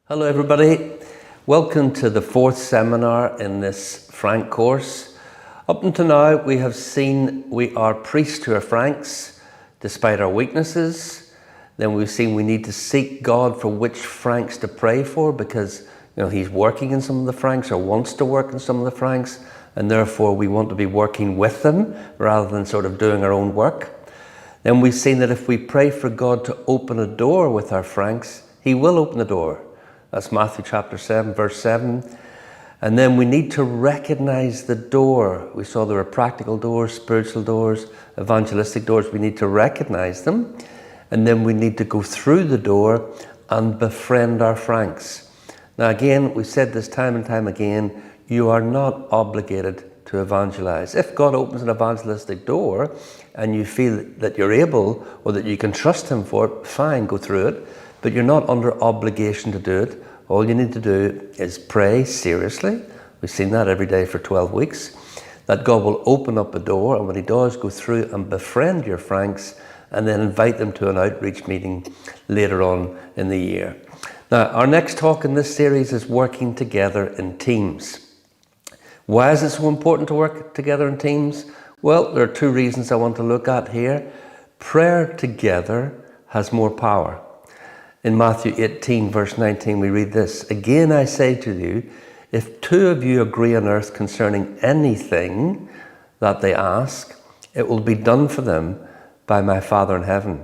Hello everybody, welcome to the fourth seminar in this Frank course. Up until now we have seen we are priests who are Franks despite our weaknesses. Then we've seen we need to seek God for which Franks to pray for because He's working in some of the Franks or wants to work in some of the Franks, and therefore we want to be working with them rather than sort of doing our own work. Then we've seen that if we pray for God to open a door with our Franks, He will open the door. That's Matthew chapter 7, verse 7. And then we need to recognize the door. We saw there were practical doors, spiritual doors, evangelistic doors. We need to recognize them. And then we need to go through the door and befriend our Franks. Now again, we said this time and time again, you are not obligated to evangelize. If God opens an evangelistic door and you feel that you're able or that you can trust Him for it, fine, go through it. But you're not under obligation to do it. All you need to do is pray seriously. We've seen that every day for 12 weeks. That God will open up a door, and when He does, go through and befriend your Franks and then invite them to an outreach meeting later on in the year. Now, our next talk in this series is working together in teams. Why is it so important to work together in teams? Well, there are two reasons I want to look at here. Prayer together has more power. In Matthew 18, verse 19, we read this, "Again I say to you, if two of you agree on earth concerning anything that they ask, it will be done for them by my Father in heaven."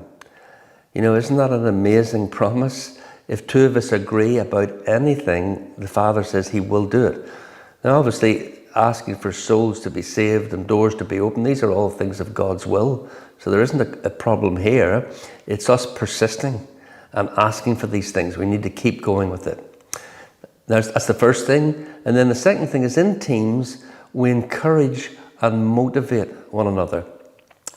Isn't that an amazing promise? If two of us agree about anything, the Father says He will do it. Now obviously, asking for souls to be saved and doors to be opened, these are all things of God's will. So there isn't a problem here. It's us persisting and asking for these things. We need to keep going with it. That's the first thing. And then the second thing is in teams, we encourage and motivate one another.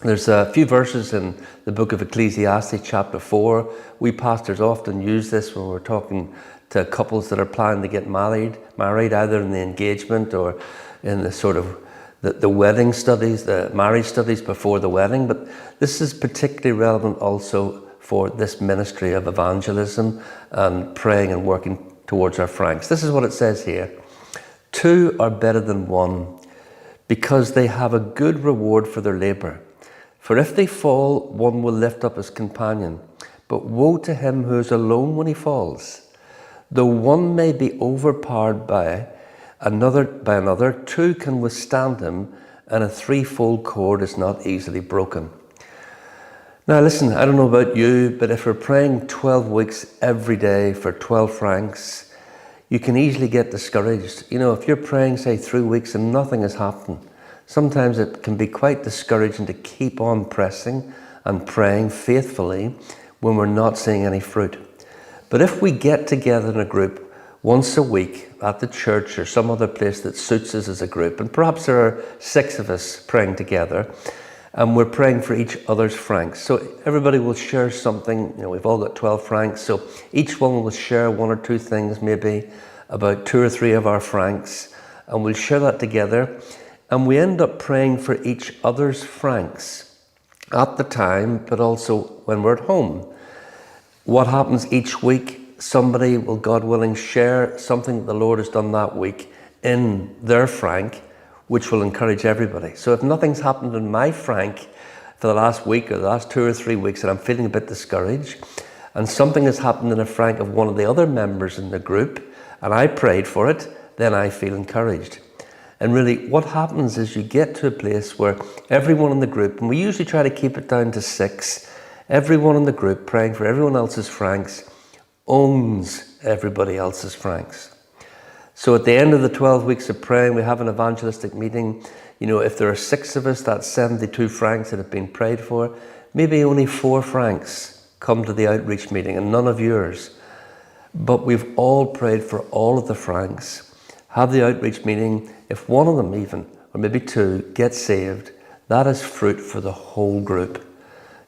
There's a few verses in the book of Ecclesiastes chapter 4. We pastors often use this when we're talking to couples that are planning to get married either in the engagement or in the sort of the wedding studies, the marriage studies before the wedding. But this is particularly relevant also for this ministry of evangelism and praying and working towards our Franks. This is what it says here. Two are better than one because they have a good reward for their labor. For if they fall, one will lift up his companion. But woe to him who is alone when he falls. Though one may be overpowered by another, two can withstand him, and a threefold cord is not easily broken. Now listen, I don't know about you, but if we're praying 12 weeks every day for 12 Franks, you can easily get discouraged. If you're praying, say, 3 weeks and nothing has happened, sometimes it can be quite discouraging to keep on pressing and praying faithfully when we're not seeing any fruit. But if we get together in a group once a week at the church or some other place that suits us as a group, and perhaps there are 6 of us praying together, and we're praying for each other's Franks. So everybody will share something. We've all got 12 Franks. So each one will share 1 or 2 things, maybe about 2 or 3 of our Franks. And we'll share that together. And we end up praying for each other's Franks at the time, but also when we're at home. What happens each week? Somebody will, God willing, share something that the Lord has done that week in their Frank, which will encourage everybody. So if nothing's happened in my Frank for the last week or the last 2 or 3 weeks and I'm feeling a bit discouraged, and something has happened in a Frank of one of the other members in the group, and I prayed for it, then I feel encouraged. And really what happens is you get to a place where everyone in the group, and we usually try to keep it down to 6, everyone in the group praying for everyone else's Franks owns everybody else's Franks. So at the end of the 12 weeks of praying, we have an evangelistic meeting. If there are 6 of us, that's 72 Franks that have been prayed for. Maybe only 4 Franks come to the outreach meeting and none of yours. But we've all prayed for all of the Franks. Have the outreach meeting. If one of them even, or maybe 2, get saved, that is fruit for the whole group.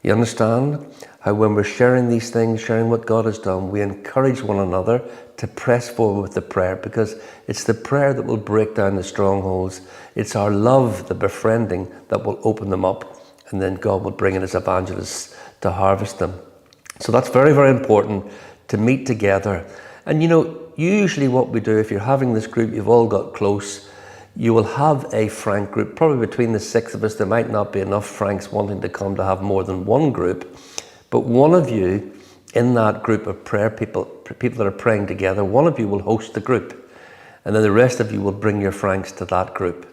You understand how when we're sharing these things, sharing what God has done, we encourage one another to press forward with the prayer, because it's the prayer that will break down the strongholds. It's our love, the befriending, that will open them up, and then God will bring in His evangelists to harvest them. So that's very, very important, to meet together And you know, usually what we do, if you're having this group, you've all got close, you will have a Frank group, probably between the 6 of us. There might not be enough Franks wanting to come to have more than one group, but one of you in that group of prayer people that are praying together, one of you will host the group, and then the rest of you will bring your Franks to that group.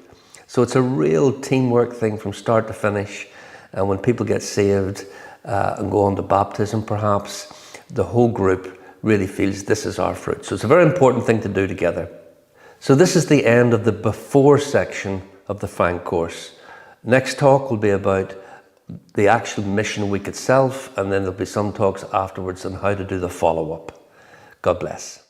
So it's a real teamwork thing from start to finish, and when people get saved and go on to baptism perhaps, the whole group really feels this is our fruit. So it's a very important thing to do together. So this is the end of the before section of the Frank course. Next talk will be about the actual mission week itself, and then there'll be some talks afterwards on how to do the follow-up. God bless.